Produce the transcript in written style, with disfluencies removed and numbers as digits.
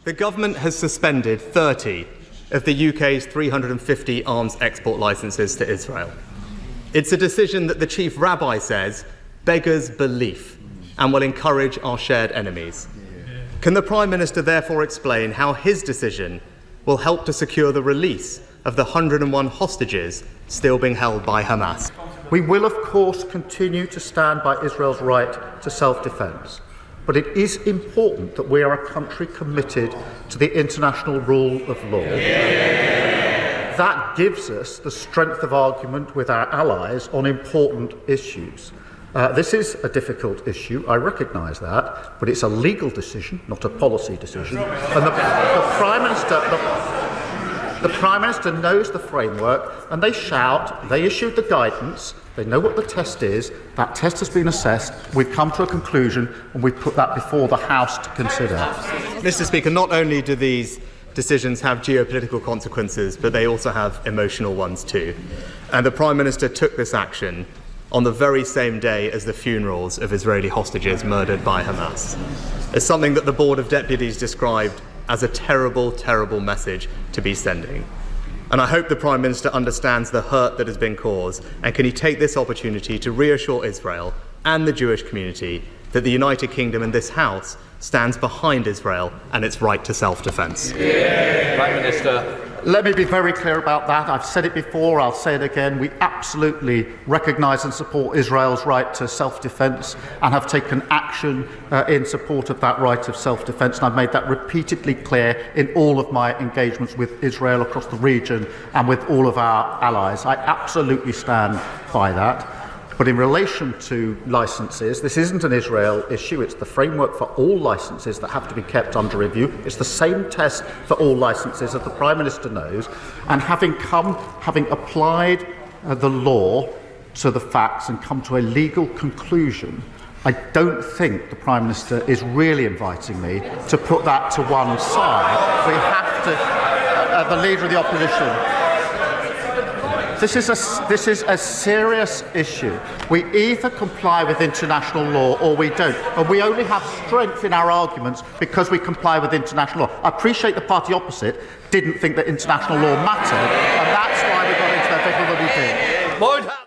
The government has suspended 30 of the UK's 350 arms export licences to Israel. It's a decision that the chief rabbi says beggars belief and will encourage our shared enemies. Can the Prime Minister therefore explain how his decision will help to secure the release of the 101 hostages still being held by Hamas? We will, of course, continue to stand by Israel's right to self-defence. But it is important that we are a country committed to the international rule of law. That gives us the strength of argument with our allies on important issues. This is a difficult issue, I recognise that, but it's a legal decision, not a policy decision. And the Prime Minister knows the framework, and they issued the guidance, they know what the test is, that test has been assessed, we've come to a conclusion, and we've put that before the House to consider. Mr. Speaker, not only do these decisions have geopolitical consequences, but they also have emotional ones too. And the Prime Minister took this action on the very same day as the funerals of Israeli hostages murdered by Hamas. It's something that the Board of Deputies described as a terrible, terrible message to be sending. And I hope the Prime Minister understands the hurt that has been caused, and can he take this opportunity to reassure Israel and the Jewish community that the United Kingdom and this House stands behind Israel and its right to self-defence. Prime Minister. Let me be very clear about that. I've said it before, I'll say it again. We absolutely recognise and support Israel's right to self-defence and have taken action in support of that right of self-defence. And I've made that repeatedly clear in all of my engagements with Israel across the region and with all of our allies. I absolutely stand by that. But in relation to licences, this isn't an Israel issue. It's the framework for all licences that have to be kept under review. It's the same test for all licences, as the Prime Minister knows. And having applied the law to the facts and come to a legal conclusion, I don't think the Prime Minister is really inviting me to put that to one side. We have to, the Leader of the Opposition. This is a serious issue. We either comply with international law or we don't. And we only have strength in our arguments because we comply with international law. I appreciate the party opposite didn't think that international law mattered, and that's why we got into the difficulty we did.